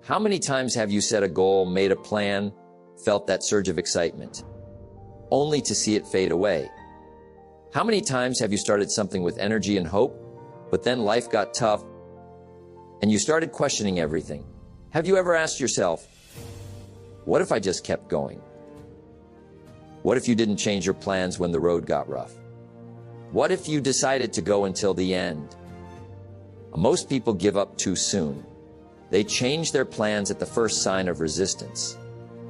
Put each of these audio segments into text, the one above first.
How many times have you set a goal, made a plan, felt that surge of excitement, only to see it fade away? How many times have you started something with energy and hope, but then life got tough and you started questioning everything? Have you ever asked yourself, what if I just kept going? What if you didn't change your plans when the road got rough? What if you decided to go until the end? Most people give up too soon. They change their plans at the first sign of resistance.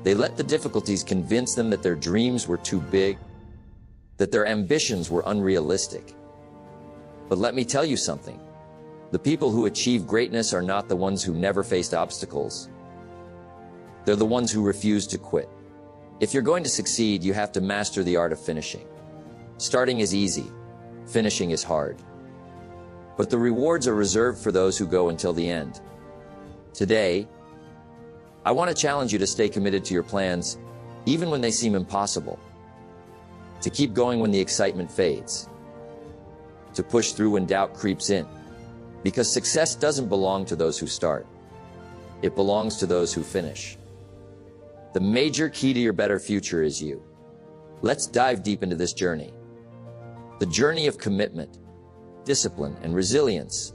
They let the difficulties convince them that their dreams were too big, that their ambitions were unrealistic. But let me tell you something. The people who achieve greatness are not the ones who never faced obstacles. They're the ones who refuse to quit. If you're going to succeed, you have to master the art of finishing. Starting is easy. Finishing is hard. But the rewards are reserved for those who go until the end. Today, I want to challenge you to stay committed to your plans, even when they seem impossible. To keep going when the excitement fades. To push through when doubt creeps in. Because success doesn't belong to those who start. It belongs to those who finish. The major key to your better future is you. Let's dive deep into this journey. The journey of commitment, discipline, and resilience.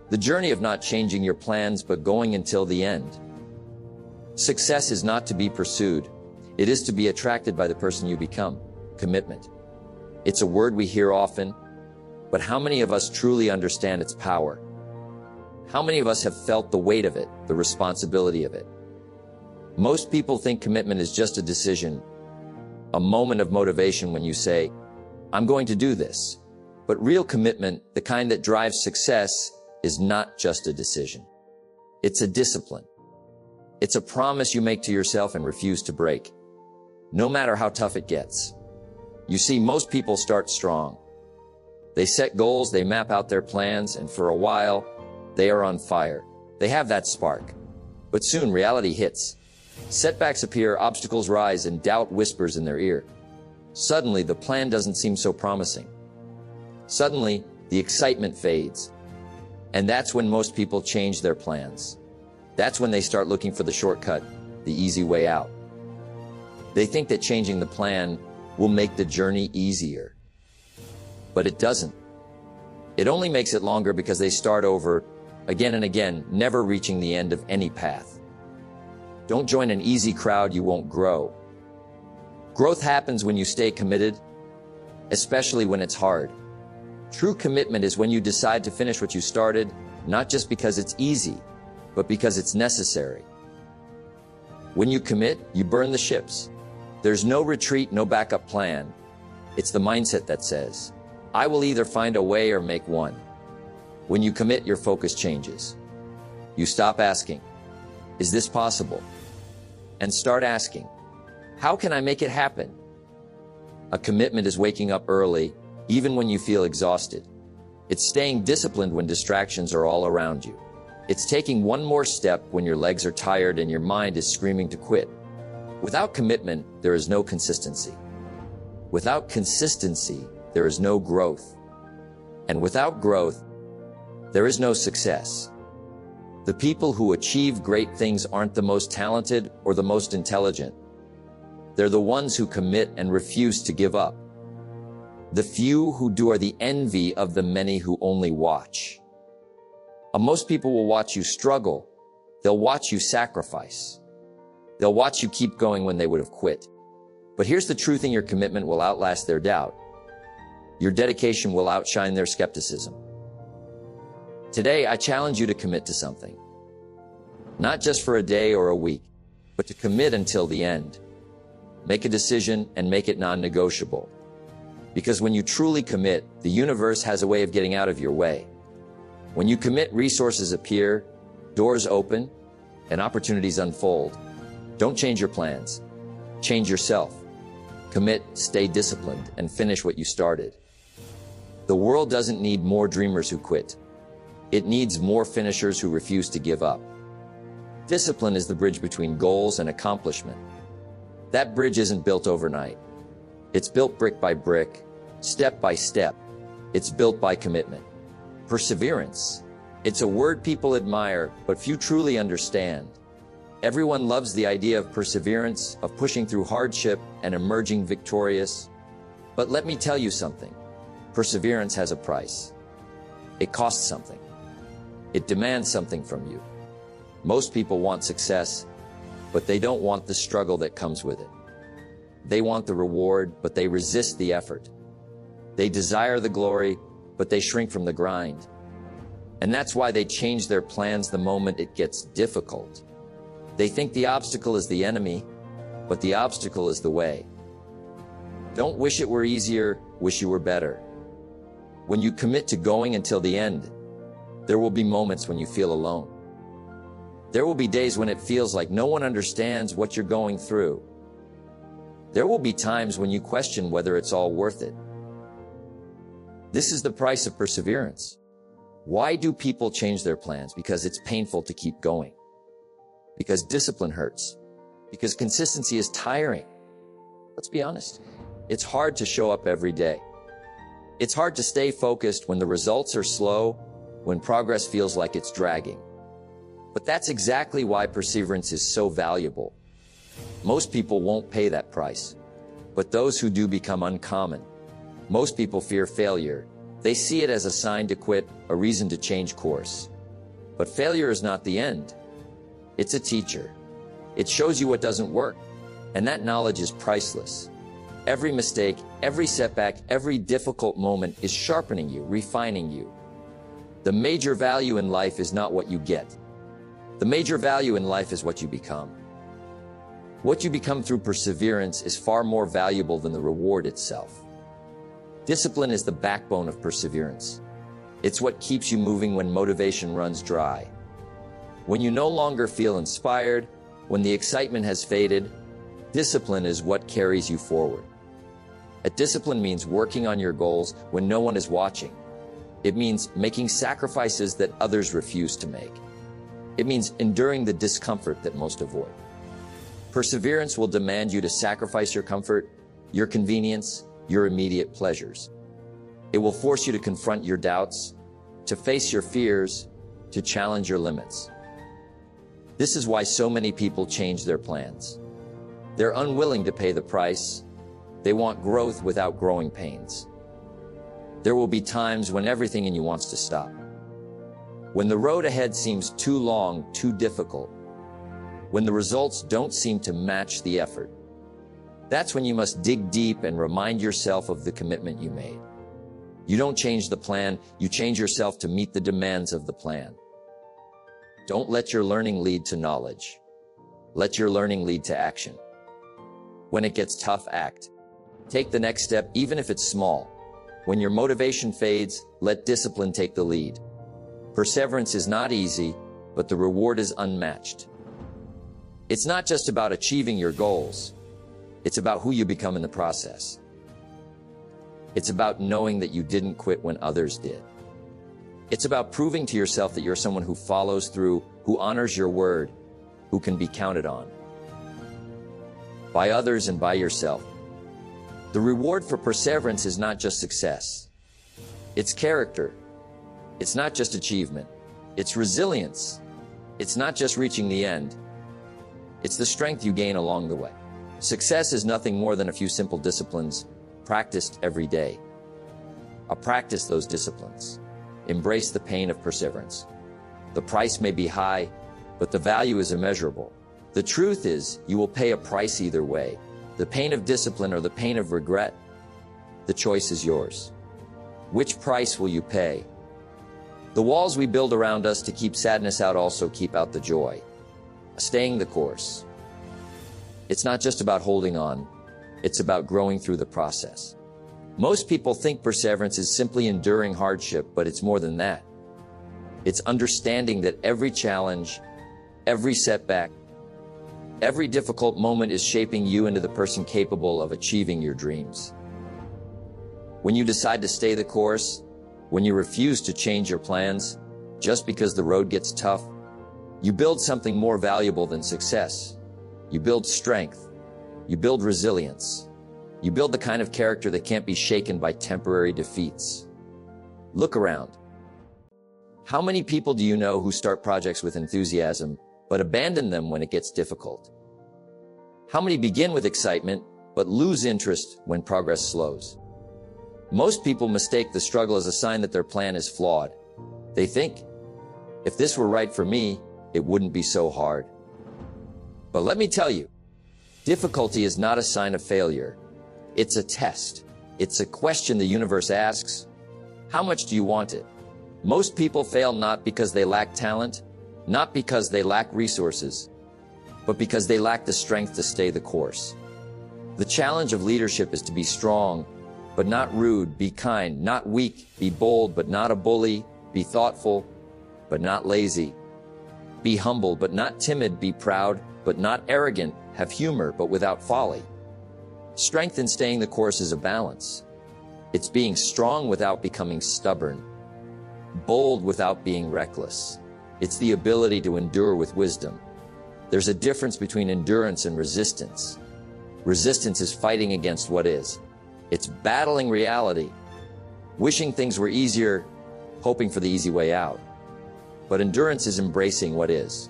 The journey of not changing your plans but going until the end. Success is not to be pursued. It is to be attracted by the person you become. Commitment. It's a word we hear often, but how many of us truly understand its power? How many of us have felt the weight of it, the responsibility of it? Most people think commitment is just a decision, a moment of motivation when you say, I'm going to do this. But real commitment, the kind that drives success, is not just a decision. It's a discipline. It's a promise you make to yourself and refuse to break, no matter how tough it gets. You see, most people start strong. They set goals, they map out their plans, and for a while, they are on fire. They have that spark. But soon reality hits. Setbacks appear, obstacles rise, and doubt whispers in their ear. Suddenly, the plan doesn't seem so promising. Suddenly, the excitement fades. And that's when most people change their plans. That's when they start looking for the shortcut, the easy way out. They think that changing the plan will make the journey easier. But it doesn't. It only makes it longer because they start over again and again, never reaching the end of any path. Don't join an easy crowd, you won't grow. Growth happens when you stay committed, especially when it's hard. True commitment is when you decide to finish what you started, not just because it's easy, but because it's necessary. When you commit, you burn the ships. There's no retreat, no backup plan. It's the mindset that says, I will either find a way or make one. When you commit, your focus changes. You stop asking, is this possible? And start asking, how can I make it happen? A commitment is waking up early, even when you feel exhausted. It's staying disciplined when distractions are all around you. It's taking one more step when your legs are tired and your mind is screaming to quit. Without commitment, there is no consistency. Without consistency, there is no growth. And without growth, there is no success. The people who achieve great things aren't the most talented or the most intelligent. They're the ones who commit and refuse to give up. The few who do are the envy of the many who only watch. Most people will watch you struggle. They'll watch you sacrifice. They'll watch you keep going when they would have quit. But here's the truth, your commitment will outlast their doubt. Your dedication will outshine their skepticism. Today, I challenge you to commit to something. Not just for a day or a week, but to commit until the end. Make a decision and make it non-negotiable. Because when you truly commit, the universe has a way of getting out of your way. When you commit, resources appear, doors open, and opportunities unfold. Don't change your plans. Change yourself. Commit, stay disciplined, and finish what you started. The world doesn't need more dreamers who quit. It needs more finishers who refuse to give up. Discipline is the bridge between goals and accomplishment. That bridge isn't built overnight. It's built brick by brick, step by step. It's built by commitment. Perseverance. It's a word people admire, but few truly understand. Everyone loves the idea of perseverance, of pushing through hardship and emerging victorious. But let me tell you something. Perseverance has a price. It costs something. It demands something from you. Most people want success, but they don't want the struggle that comes with it. They want the reward, but they resist the effort. They desire the glory, but they shrink from the grind. And that's why they change their plans the moment it gets difficult. They think the obstacle is the enemy, but the obstacle is the way. Don't wish it were easier, wish you were better. When you commit to going until the end, there will be moments when you feel alone. There will be days when it feels like no one understands what you're going through. There will be times when you question whether it's all worth it. This is the price of perseverance. Why do people change their plans? Because it's painful to keep going. Because discipline hurts. Because consistency is tiring. Let's be honest. It's hard to show up every day. It's hard to stay focused when the results are slow, when progress feels like it's dragging. But that's exactly why perseverance is so valuable. Most people won't pay that price, but those who do become uncommon. Most people fear failure. They see it as a sign to quit, a reason to change course. But failure is not the end. It's a teacher. It shows you what doesn't work, and that knowledge is priceless. Every mistake, every setback, every difficult moment is sharpening you, refining you. The major value in life is not what you get. The major value in life is what you become. What you become through perseverance is far more valuable than the reward itself. Discipline is the backbone of perseverance. It's what keeps you moving when motivation runs dry. When you no longer feel inspired, when the excitement has faded, discipline is what carries you forward. A discipline means working on your goals when no one is watching. It means making sacrifices that others refuse to make. It means enduring the discomfort that most avoid. Perseverance will demand you to sacrifice your comfort, your convenience, your immediate pleasures. It will force you to confront your doubts, to face your fears, to challenge your limits. This is why so many people change their plans. They're unwilling to pay the price. They want growth without growing pains. There will be times when everything in you wants to stop. When the road ahead seems too long, too difficult. When the results don't seem to match the effort. That's when you must dig deep and remind yourself of the commitment you made. You don't change the plan, you change yourself to meet the demands of the plan. Don't let your learning lead to knowledge. Let your learning lead to action. When it gets tough, act. Take the next step, even if it's small. When your motivation fades, let discipline take the lead. Perseverance is not easy, but the reward is unmatched. It's not just about achieving your goals. It's about who you become in the process. It's about knowing that you didn't quit when others did. It's about proving to yourself that you're someone who follows through, who honors your word, who can be counted on. By others and by yourself. The reward for perseverance is not just success. It's character. It's not just achievement. It's resilience. It's not just reaching the end. It's the strength you gain along the way. Success is nothing more than a few simple disciplines practiced every day. Practice those disciplines. Embrace the pain of perseverance. The price may be high, but the value is immeasurable. The truth is, you will pay a price either way. The pain of discipline or the pain of regret, the choice is yours. Which price will you pay? The walls we build around us to keep sadness out also keep out the joy. Staying the course. It's not just about holding on, it's about growing through the process. Most people think perseverance is simply enduring hardship, but it's more than that. It's understanding that every challenge, every setback, every difficult moment is shaping you into the person capable of achieving your dreams. When you decide to stay the course, when you refuse to change your plans, just because the road gets tough, you build something more valuable than success. You build strength. You build resilience. You build the kind of character that can't be shaken by temporary defeats. Look around. How many people do you know who start projects with enthusiasm, but abandon them when it gets difficult? How many begin with excitement, but lose interest when progress slows? Most people mistake the struggle as a sign that their plan is flawed. They think, if this were right for me, it wouldn't be so hard. But let me tell you, difficulty is not a sign of failure. It's a test. It's a question the universe asks. How much do you want it? Most people fail not because they lack talent, not because they lack resources, but because they lack the strength to stay the course. The challenge of leadership is to be strong, but not rude. Be kind, not weak. Be bold, but not a bully. Be thoughtful, but not lazy. Be humble, but not timid. Be proud, but not arrogant. Have humor, but without folly. Strength in staying the course is a balance. It's being strong without becoming stubborn, bold without being reckless. It's the ability to endure with wisdom. There's a difference between endurance and resistance. Resistance is fighting against what is. It's battling reality, wishing things were easier, hoping for the easy way out. But endurance is embracing what is.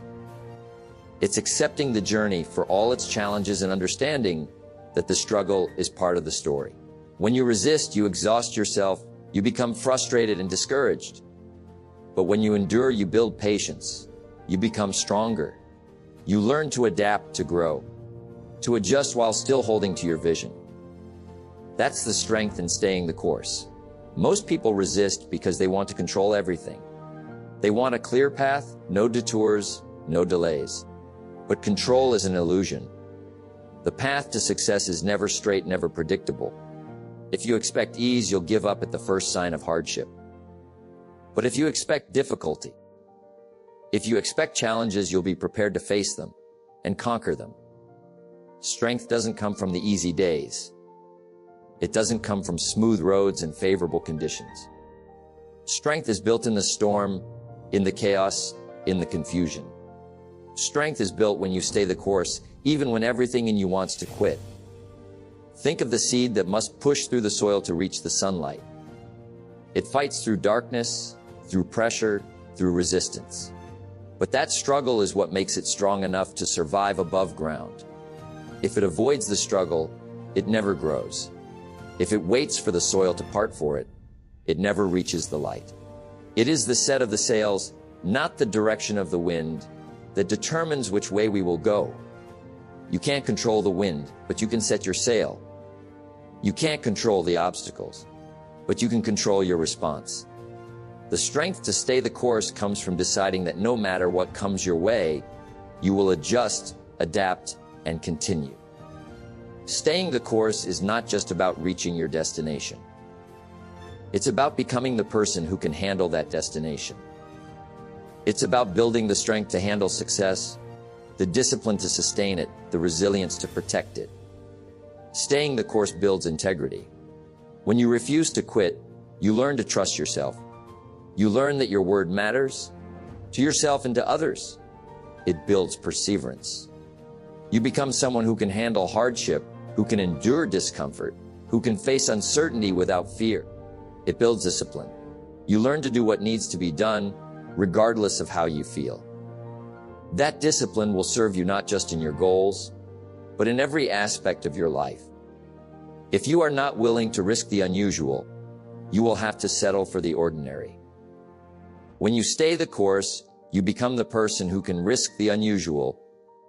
It's accepting the journey for all its challenges and understanding that the struggle is part of the story. When you resist, you exhaust yourself, you become frustrated and discouraged. But when you endure, you build patience, you become stronger. You learn to adapt, to grow, to adjust while still holding to your vision. That's the strength in staying the course. Most people resist because they want to control everything. They want a clear path, no detours, no delays. But control is an illusion. The path to success is never straight, never predictable. If you expect ease, you'll give up at the first sign of hardship. But if you expect difficulty, if you expect challenges, you'll be prepared to face them and conquer them. Strength doesn't come from the easy days. It doesn't come from smooth roads and favorable conditions. Strength is built in the storm, in the chaos, in the confusion. Strength is built when you stay the course, even when everything in you wants to quit. Think of the seed that must push through the soil to reach the sunlight. It fights through darkness, through pressure, through resistance. But that struggle is what makes it strong enough to survive above ground. If it avoids the struggle, it never grows. If it waits for the soil to part for it, it never reaches the light. It is the set of the sails, not the direction of the wind, that determines which way we will go. You can't control the wind, but you can set your sail. You can't control the obstacles, but you can control your response. The strength to stay the course comes from deciding that no matter what comes your way, you will adjust, adapt, and continue. Staying the course is not just about reaching your destination. It's about becoming the person who can handle that destination. It's about building the strength to handle success, the discipline to sustain it, the resilience to protect it. Staying the course builds integrity. When you refuse to quit, you learn to trust yourself. You learn that your word matters, to yourself and to others. It builds perseverance. You become someone who can handle hardship, who can endure discomfort, who can face uncertainty without fear. It builds discipline. You learn to do what needs to be done, regardless of how you feel. That discipline will serve you not just in your goals, but in every aspect of your life. If you are not willing to risk the unusual, you will have to settle for the ordinary. When you stay the course, you become the person who can risk the unusual,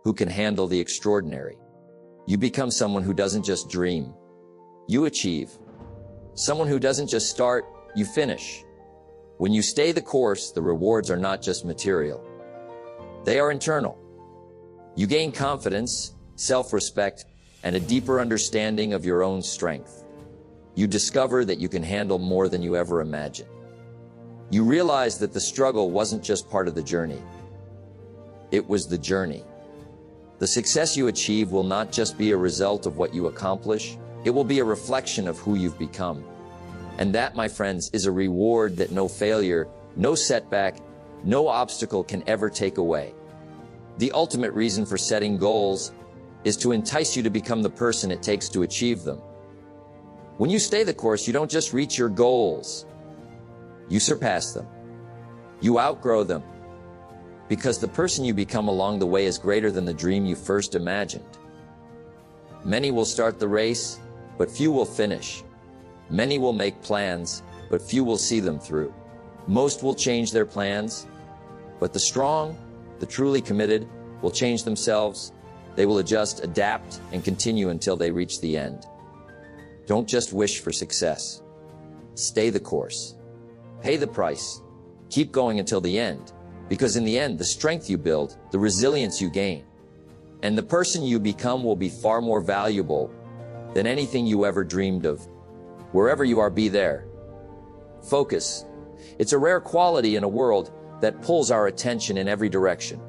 who can handle the extraordinary. You become someone who doesn't just dream, you achieve. Someone who doesn't just start, you finish. When you stay the course, the rewards are not just material. They are internal. You gain confidence, self-respect, and a deeper understanding of your own strength. You discover that you can handle more than you ever imagined. You realize that the struggle wasn't just part of the journey. It was the journey. The success you achieve will not just be a result of what you accomplish, it will be a reflection of who you've become. And that, my friends, is a reward that no failure, no setback, no obstacle can ever take away. The ultimate reason for setting goals is to entice you to become the person it takes to achieve them. When you stay the course, you don't just reach your goals. You surpass them. You outgrow them. Because the person you become along the way is greater than the dream you first imagined. Many will start the race, but few will finish. Many will make plans, but few will see them through. Most will change their plans, but the strong, the truly committed, will change themselves. They will adjust, adapt, and continue until they reach the end. Don't just wish for success. Stay the course. Pay the price. Keep going until the end, because in the end, the strength you build, the resilience you gain, and the person you become will be far more valuable than anything you ever dreamed of. Wherever you are, be there. Focus. It's a rare quality in a world that pulls our attention in every direction.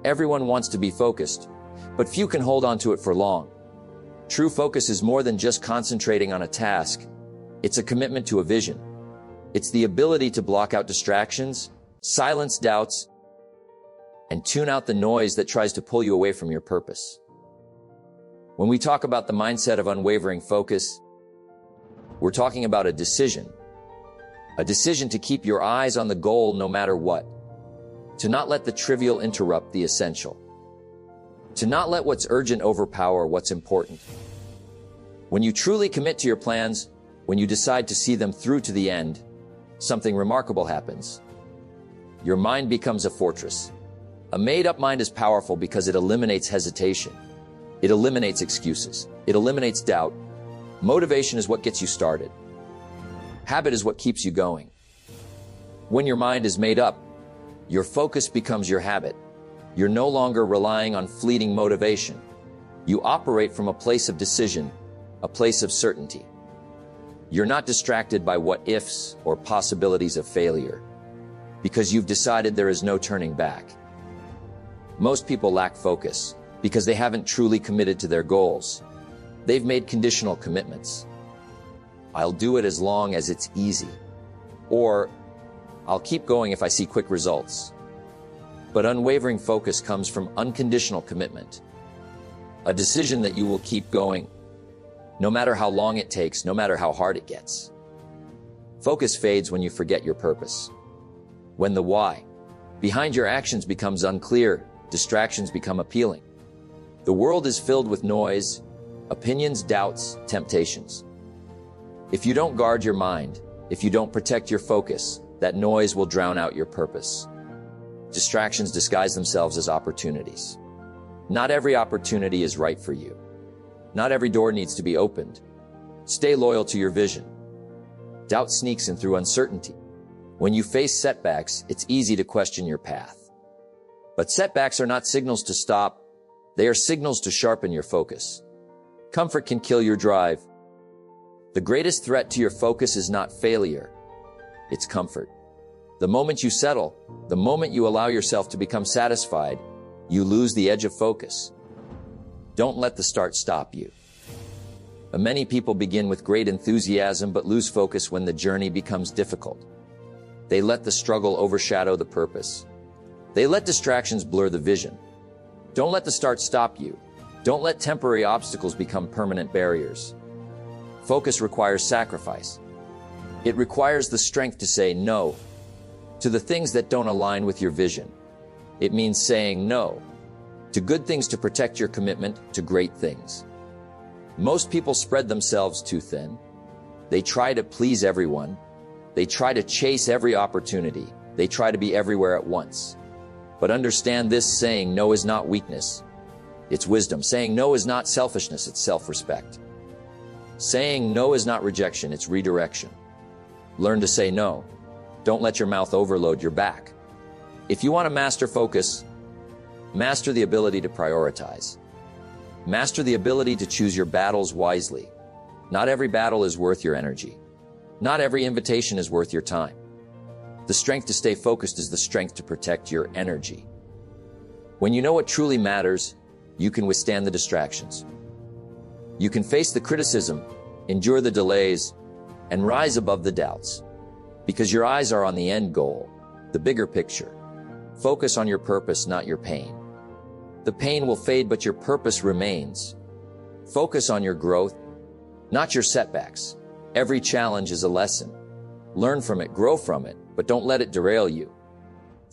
Everyone wants to be focused, but few can hold on to it for long. True focus is more than just concentrating on a task. It's a commitment to a vision. It's the ability to block out distractions, silence doubts, and tune out the noise that tries to pull you away from your purpose. When we talk about the mindset of unwavering focus, we're talking about a decision to keep your eyes on the goal no matter what, to not let the trivial interrupt the essential, to not let what's urgent overpower what's important. When you truly commit to your plans, when you decide to see them through to the end, something remarkable happens. Your mind becomes a fortress. A made-up mind is powerful because it eliminates hesitation. It eliminates excuses. It eliminates doubt. Motivation is what gets you started. Habit is what keeps you going. When your mind is made up, your focus becomes your habit. You're no longer relying on fleeting motivation. You operate from a place of decision, a place of certainty. You're not distracted by what-ifs or possibilities of failure, because you've decided there is no turning back. Most people lack focus because they haven't truly committed to their goals. They've made conditional commitments. I'll do it as long as it's easy. Or, I'll keep going if I see quick results. But unwavering focus comes from unconditional commitment. A decision that you will keep going, no matter how long it takes, no matter how hard it gets. Focus fades when you forget your purpose. When the why behind your actions becomes unclear, distractions become appealing. The world is filled with noise, opinions, doubts, temptations. If you don't guard your mind, if you don't protect your focus, that noise will drown out your purpose. Distractions disguise themselves as opportunities. Not every opportunity is right for you. Not every door needs to be opened. Stay loyal to your vision. Doubt sneaks in through uncertainty. When you face setbacks, it's easy to question your path. But setbacks are not signals to stop. They are signals to sharpen your focus. Comfort can kill your drive. The greatest threat to your focus is not failure. It's comfort. The moment you settle, the moment you allow yourself to become satisfied, you lose the edge of focus. Don't let the start stop you. Many people begin with great enthusiasm but lose focus when the journey becomes difficult. They let the struggle overshadow the purpose. They let distractions blur the vision. Don't let the start stop you. Don't let temporary obstacles become permanent barriers. Focus requires sacrifice. It requires the strength to say no to the things that don't align with your vision. It means saying no to good things to protect your commitment to great things. Most people spread themselves too thin. They try to please everyone. They try to chase every opportunity. They try to be everywhere at once. But understand this: saying no is not weakness. It's wisdom. Saying no is not selfishness. It's self-respect. Saying no is not rejection. It's redirection. Learn to say no. Don't let your mouth overload your back. If you want to master focus, master the ability to prioritize. Master the ability to choose your battles wisely. Not every battle is worth your energy. Not every invitation is worth your time. The strength to stay focused is the strength to protect your energy. When you know what truly matters, you can withstand the distractions. You can face the criticism, endure the delays, and rise above the doubts. Because your eyes are on the end goal, the bigger picture. Focus on your purpose, not your pain. The pain will fade, but your purpose remains. Focus on your growth, not your setbacks. Every challenge is a lesson. Learn from it, grow from it, but don't let it derail you.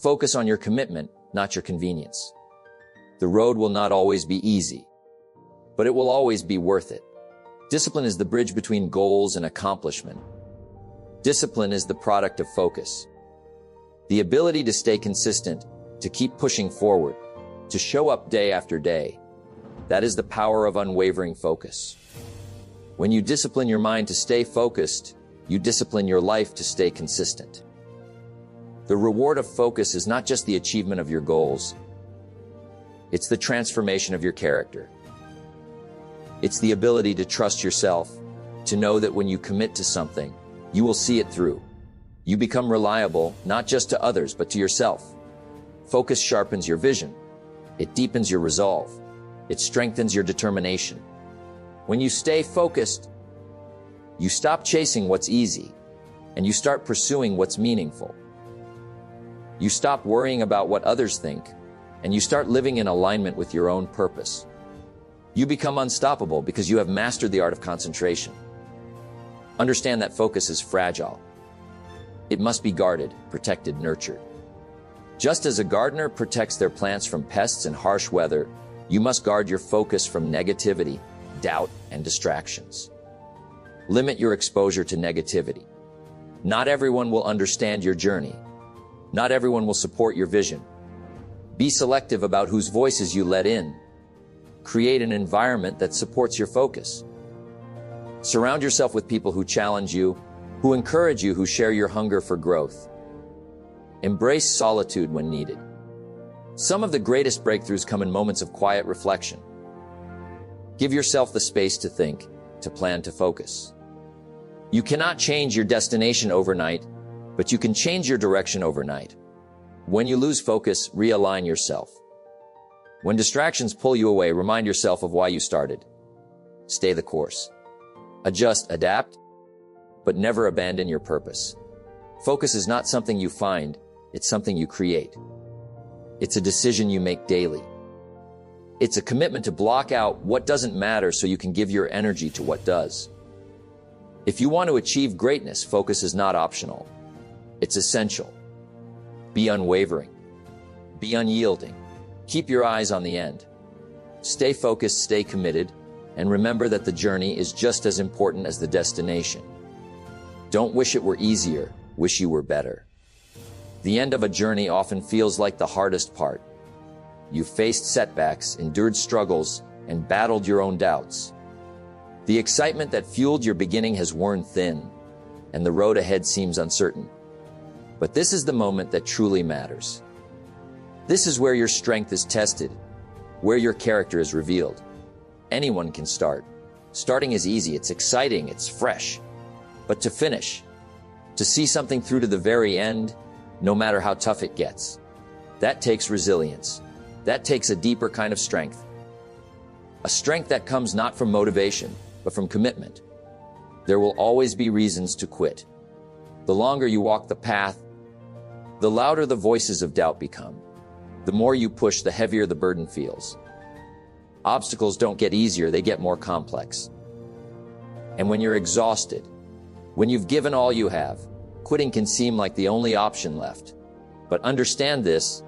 Focus on your commitment, not your convenience. The road will not always be easy, but it will always be worth it. Discipline is the bridge between goals and accomplishment. Discipline is the product of focus. The ability to stay consistent, to keep pushing forward, to show up day after day. That is the power of unwavering focus. When you discipline your mind to stay focused, you discipline your life to stay consistent. The reward of focus is not just the achievement of your goals. It's the transformation of your character. It's the ability to trust yourself, to know that when you commit to something, you will see it through. You become reliable, not just to others, but to yourself. Focus sharpens your vision. It deepens your resolve. It strengthens your determination. When you stay focused, you stop chasing what's easy, and you start pursuing what's meaningful. You stop worrying about what others think, and you start living in alignment with your own purpose. You become unstoppable because you have mastered the art of concentration. Understand that focus is fragile. It must be guarded, protected, nurtured. Just as a gardener protects their plants from pests and harsh weather, you must guard your focus from negativity, doubt, and distractions. Limit your exposure to negativity. Not everyone will understand your journey. Not everyone will support your vision. Be selective about whose voices you let in. Create an environment that supports your focus. Surround yourself with people who challenge you, who encourage you, who share your hunger for growth. Embrace solitude when needed. Some of the greatest breakthroughs come in moments of quiet reflection. Give yourself the space to think, to plan, to focus. You cannot change your destination overnight, but you can change your direction overnight. When you lose focus, realign yourself. When distractions pull you away, remind yourself of why you started. Stay the course. Adjust, adapt, but never abandon your purpose. Focus is not something you find, it's something you create. It's a decision you make daily. It's a commitment to block out what doesn't matter so you can give your energy to what does. If you want to achieve greatness, focus is not optional. It's essential. Be unwavering. Be unyielding. Keep your eyes on the end. Stay focused, stay committed, and remember that the journey is just as important as the destination. Don't wish it were easier, wish you were better. The end of a journey often feels like the hardest part. You've faced setbacks, endured struggles, and battled your own doubts. The excitement that fueled your beginning has worn thin, and the road ahead seems uncertain. But this is the moment that truly matters. This is where your strength is tested, where your character is revealed. Anyone can start. Starting is easy, it's exciting, it's fresh. But to finish, to see something through to the very end, no matter how tough it gets, that takes resilience. That takes a deeper kind of strength. A strength that comes not from motivation, but from commitment. There will always be reasons to quit. The longer you walk the path, the louder the voices of doubt become. The more you push, the heavier the burden feels. Obstacles don't get easier, they get more complex. And when you're exhausted, when you've given all you have, quitting can seem like the only option left. But understand this,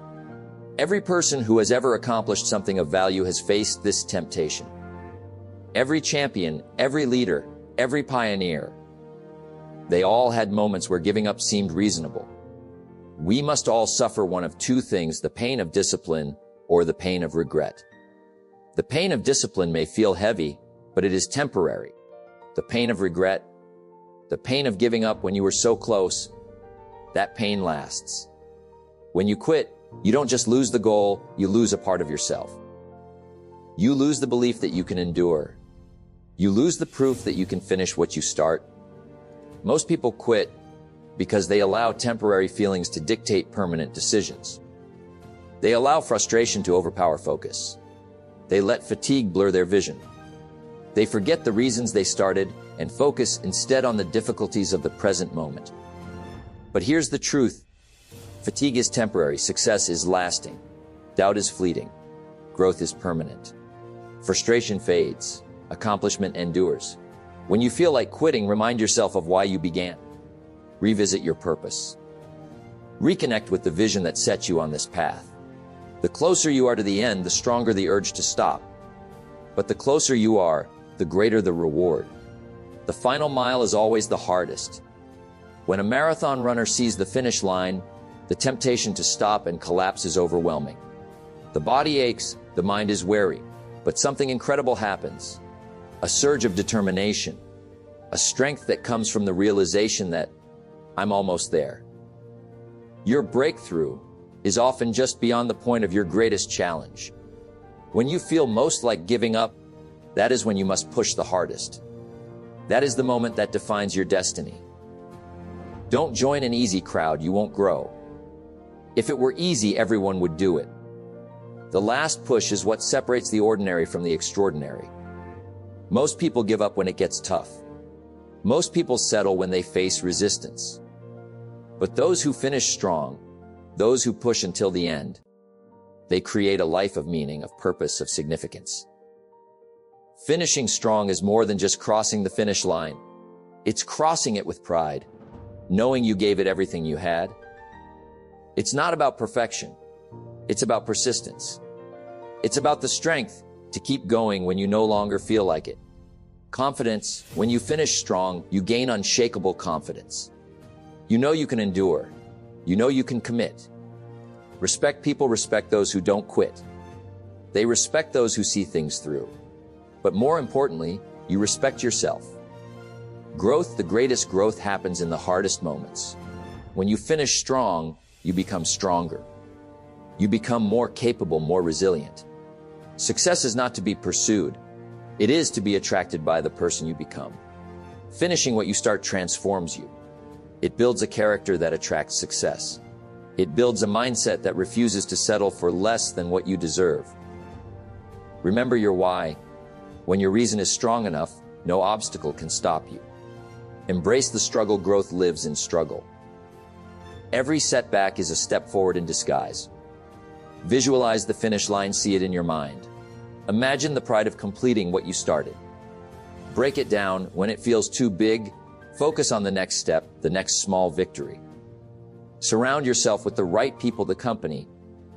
every person who has ever accomplished something of value has faced this temptation. Every champion, every leader, every pioneer, they all had moments where giving up seemed reasonable. We must all suffer one of two things, the pain of discipline or the pain of regret. The pain of discipline may feel heavy, but it is temporary. The pain of regret, the pain of giving up when you were so close, that pain lasts. When you quit, you don't just lose the goal, you lose a part of yourself. You lose the belief that you can endure. You lose the proof that you can finish what you start. Most people quit because they allow temporary feelings to dictate permanent decisions. They allow frustration to overpower focus. They let fatigue blur their vision. They forget the reasons they started and focus instead on the difficulties of the present moment. But here's the truth. Fatigue is temporary, success is lasting. Doubt is fleeting. Growth is permanent. Frustration fades. Accomplishment endures. When you feel like quitting, remind yourself of why you began. Revisit your purpose. Reconnect with the vision that set you on this path. The closer you are to the end, the stronger the urge to stop. But the closer you are, the greater the reward. The final mile is always the hardest. When a marathon runner sees the finish line, the temptation to stop and collapse is overwhelming. The body aches, the mind is weary, but something incredible happens. A surge of determination, a strength that comes from the realization that I'm almost there. Your breakthrough is often just beyond the point of your greatest challenge. When you feel most like giving up, that is when you must push the hardest. That is the moment that defines your destiny. Don't join an easy crowd, you won't grow. If it were easy, everyone would do it. The last push is what separates the ordinary from the extraordinary. Most people give up when it gets tough. Most people settle when they face resistance. But those who finish strong, those who push until the end, they create a life of meaning, of purpose, of significance. Finishing strong is more than just crossing the finish line. It's crossing it with pride, knowing you gave it everything you had. It's not about perfection. It's about persistence. It's about the strength to keep going when you no longer feel like it. Confidence, when you finish strong, you gain unshakable confidence. You know you can endure. You know you can commit. Respect people respect those who don't quit. They respect those who see things through. But more importantly, you respect yourself. Growth, the greatest growth, happens in the hardest moments. When you finish strong, you become stronger. You become more capable, more resilient. Success is not to be pursued. It is to be attracted by the person you become. Finishing what you start transforms you. It builds a character that attracts success. It builds a mindset that refuses to settle for less than what you deserve. Remember your why. When your reason is strong enough, no obstacle can stop you. Embrace the struggle. Growth lives in struggle. Every setback is a step forward in disguise. Visualize the finish line, see it in your mind. Imagine the pride of completing what you started. Break it down. When it feels too big, focus on the next step, the next small victory. Surround yourself with the right people. The company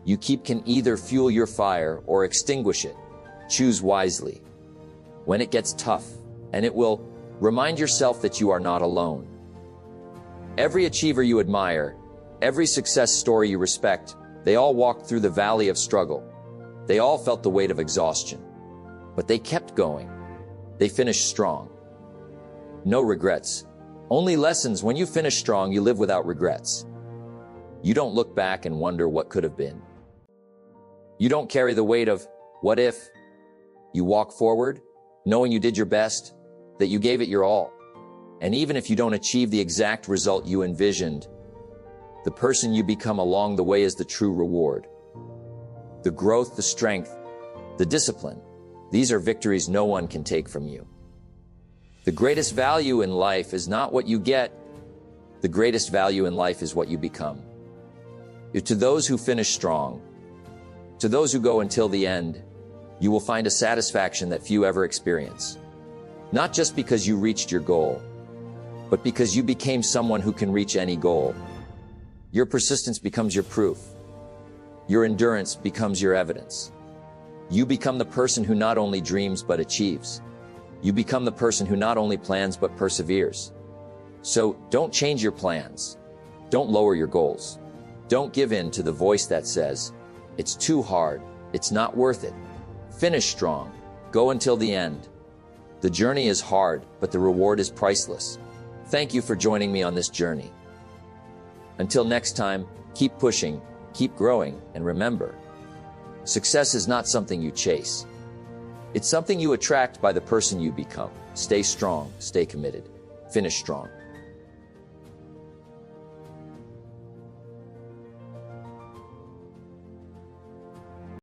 you keep can either fuel your fire or extinguish it. Choose wisely. When it gets tough, and it will, remind yourself that you are not alone. Every achiever you admire, every success story you respect, they all walked through the valley of struggle. They all felt the weight of exhaustion. But they kept going. They finished strong. No regrets. Only lessons. When you finish strong, you live without regrets. You don't look back and wonder what could have been. You don't carry the weight of what if. You walk forward, knowing you did your best, that you gave it your all. And even if you don't achieve the exact result you envisioned, the person you become along the way is the true reward. The growth, the strength, the discipline, these are victories no one can take from you. The greatest value in life is not what you get. The greatest value in life is what you become. To those who finish strong, to those who go until the end, you will find a satisfaction that few ever experience. Not just because you reached your goal, but because you became someone who can reach any goal. Your persistence becomes your proof. Your endurance becomes your evidence. You become the person who not only dreams but achieves. You become the person who not only plans but perseveres. So don't change your plans. Don't lower your goals. Don't give in to the voice that says, it's too hard, it's not worth it. Finish strong. Go until the end. The journey is hard, but the reward is priceless. Thank you for joining me on this journey. Until next time, keep pushing, keep growing, and remember, success is not something you chase. It's something you attract by the person you become. Stay strong, stay committed, finish strong.